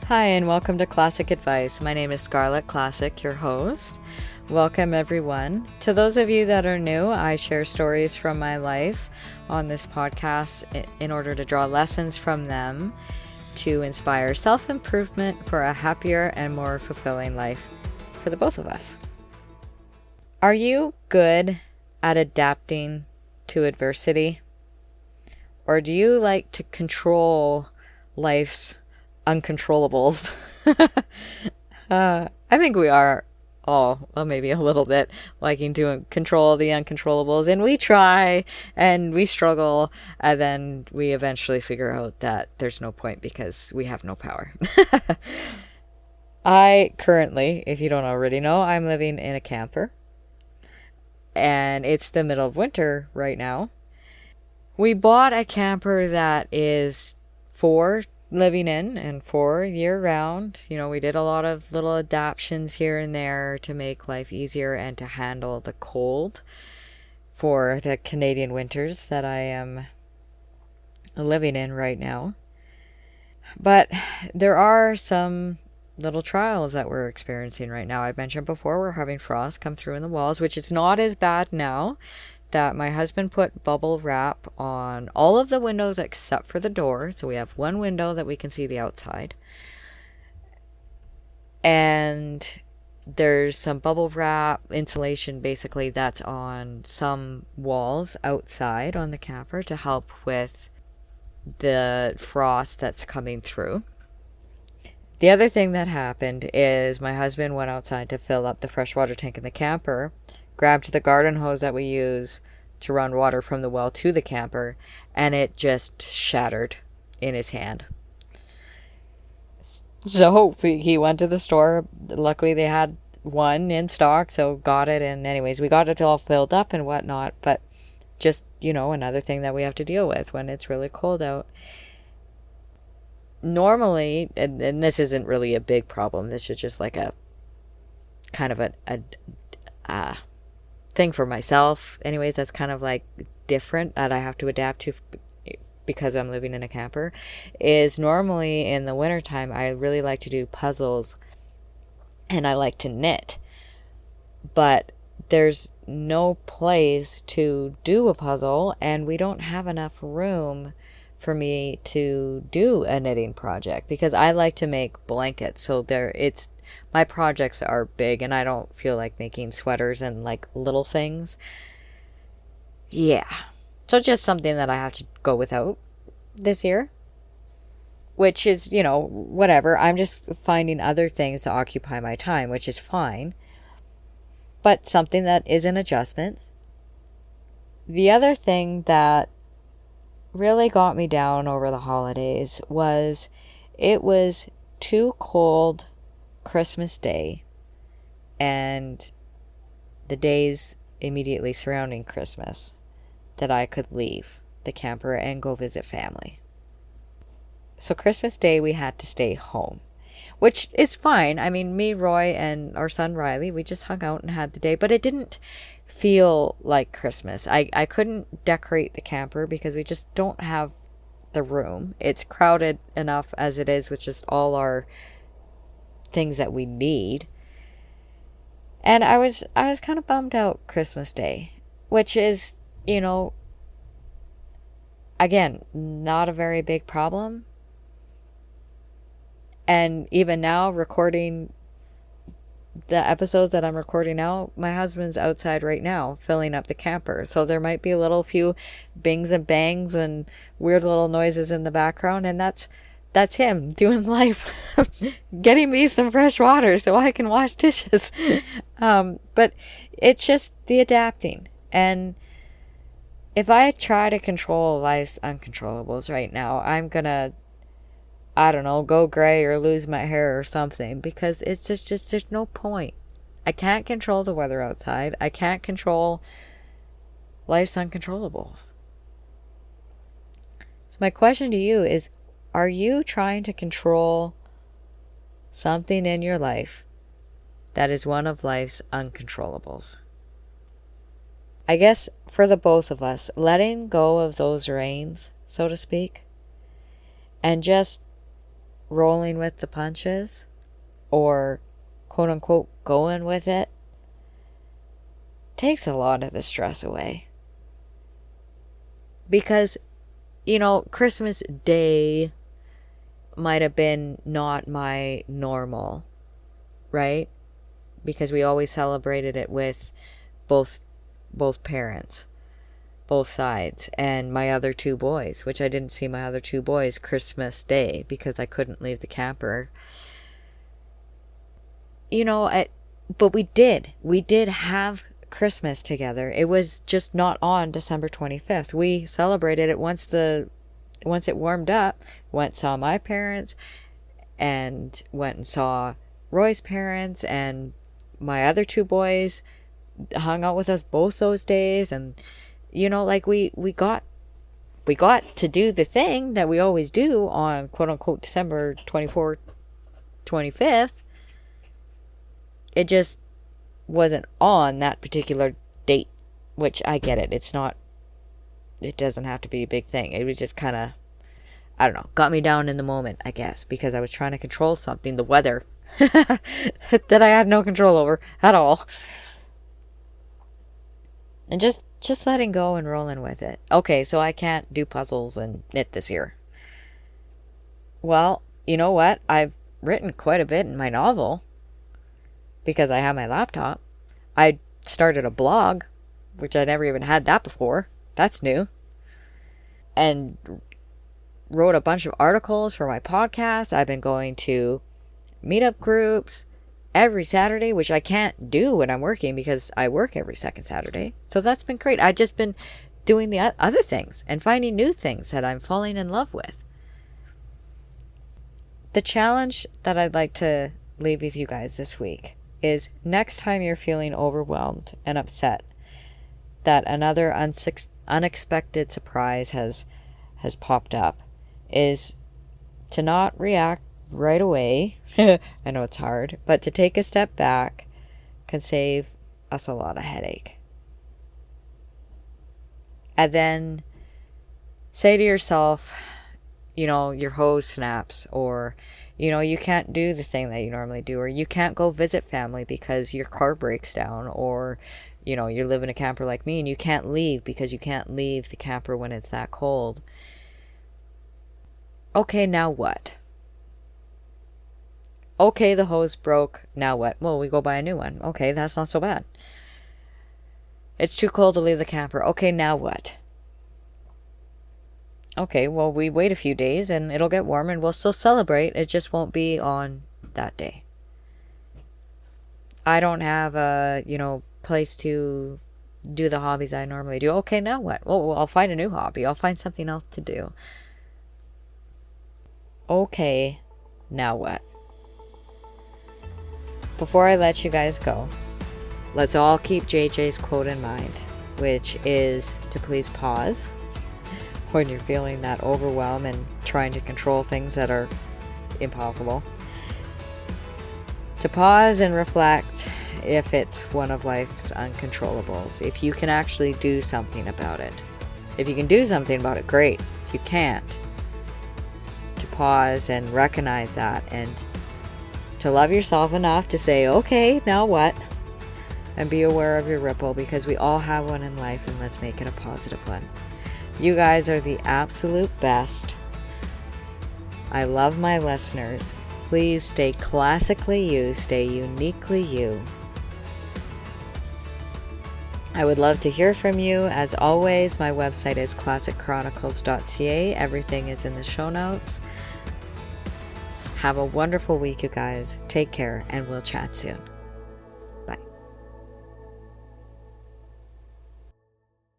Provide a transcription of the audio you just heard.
Hi, and welcome to Classic Advice. My name is Scarlett Classic, your host. Welcome, everyone. To those of you that are new, I share stories from my life on this podcast in order to draw lessons from them to inspire self-improvement for a happier and more fulfilling life for the both of us. Are you good at adapting to adversity? Or do you like to control life's uncontrollables? I think we are all, well, maybe a little bit liking to control the uncontrollables, and we try and we struggle, and then we eventually figure out that there's no point because we have no power. I currently, if you don't already know, I'm living in a camper, and it's the middle of winter right now. We bought a camper that is for living in and for year round. You know, we did a lot of little adaptations here and there to make life easier and to handle the cold for the Canadian winters that I am living in right now. But there are some little trials that we're experiencing right now. I've mentioned before, we're having frost come through in the walls, which is not as bad now that my husband put bubble wrap on all of the windows except for the door. So we have one window that we can see the outside. And there's some bubble wrap insulation basically that's on some walls outside on the camper to help with the frost that's coming through. The other thing that happened is my husband went outside to fill up the freshwater tank in the camper, grabbed the garden hose that we use to run water from the well to the camper, and it just shattered in his hand. So he went to the store. Luckily they had one in stock, so got it. And anyways, we got it all filled up and whatnot, but just, another thing that we have to deal with when it's really cold out. Normally, and this isn't really a big problem, this is just like a kind of a thing for myself. Anyways, that's kind of like different that I have to adapt to because I'm living in a camper, is normally in the wintertime, I really like to do puzzles and I like to knit. But there's no place to do a puzzle and we don't have enough room for me to do a knitting project because I like to make blankets. So my projects are big and I don't feel like making sweaters and like little things. Yeah. So just something that I have to go without this year, which is, whatever. I'm just finding other things to occupy my time, which is fine, but something that is an adjustment. The other thing that really got me down over the holidays was it was too cold Christmas Day and the days immediately surrounding Christmas that I could leave the camper and go visit family. So Christmas Day we had to stay home, which is fine. I mean, me, Roy, and our son Riley, we just hung out and had the day, but it didn't feel like Christmas. I couldn't decorate the camper because we just don't have the room. It's crowded enough as it is with just all our things that we need. And I was kind of bummed out Christmas Day, which is, again, not a very big problem. And even now, recording the episodes that I'm recording now, my husband's outside right now filling up the camper. So there might be a few bings and bangs and weird little noises in the background. And that's him doing life, getting me some fresh water so I can wash dishes. But it's just the adapting. And if I try to control life's uncontrollables right now, I'm going to, I don't know, go gray or lose my hair or something because it's just there's no point. I can't control the weather outside. I can't control life's uncontrollables. So my question to you is, are you trying to control something in your life that is one of life's uncontrollables? I guess for the both of us, letting go of those reins, so to speak, and just rolling with the punches or quote unquote going with it takes a lot of the stress away. Because, Christmas Day might have been not my normal, right? Because we always celebrated it with both parents, both sides, and my other two boys, which I didn't see my other two boys Christmas Day because I couldn't leave the camper. But we did have Christmas together. It was just not on December 25th. We celebrated it once it warmed up. Went saw my parents and went and saw Roy's parents, and my other two boys hung out with us both those days. And we got to do the thing that we always do on quote unquote December 24th, 25th. It just wasn't on that particular date, which I get it. It doesn't have to be a big thing. It was just kind of, I don't know, got me down in the moment, I guess, because I was trying to control something, the weather, that I had no control over at all. And just letting go and rolling with it. Okay, so I can't do puzzles and knit this year. Well, you know what? I've written quite a bit in my novel because I have my laptop. I started a blog, which I never even had that before. That's new. And wrote a bunch of articles for my podcast. I've been going to meetup groups every Saturday, which I can't do when I'm working because I work every second Saturday. So that's been great. I've just been doing the other things and finding new things that I'm falling in love with. The challenge that I'd like to leave with you guys this week is next time you're feeling overwhelmed and upset that another unexpected surprise has popped up, is to not react right away. I know it's hard, but to take a step back can save us a lot of headache. And then say to yourself, your hose snaps, or you can't do the thing that you normally do, or you can't go visit family because your car breaks down, or you live in a camper like me and you can't leave because you can't leave the camper when it's that cold. Okay, now what? Okay, the hose broke. Now what? Well, we go buy a new one. Okay, that's not so bad. It's too cold to leave the camper. Okay, now what? Okay, well, we wait a few days and it'll get warm and we'll still celebrate. It just won't be on that day. I don't have a, place to do the hobbies I normally do. Okay, now what? Well, I'll find a new hobby. I'll find something else to do. Okay, now what? Before I let you guys go, let's all keep JJ's quote in mind, which is to please pause when you're feeling that overwhelm and trying to control things that are impossible. To pause and reflect if it's one of life's uncontrollables. If you can actually do something about it. If you can do something about it, great. If you can't, to pause and recognize that, and to love yourself enough to say, okay, now what? And be aware of your ripple, because we all have one in life, and let's make it a positive one. You guys are the absolute best. I love my listeners. Please stay classically you, stay uniquely you. I would love to hear from you. As always, my website is classicchronicles.ca. Everything is in the show notes. Have a wonderful week, you guys. Take care, and we'll chat soon.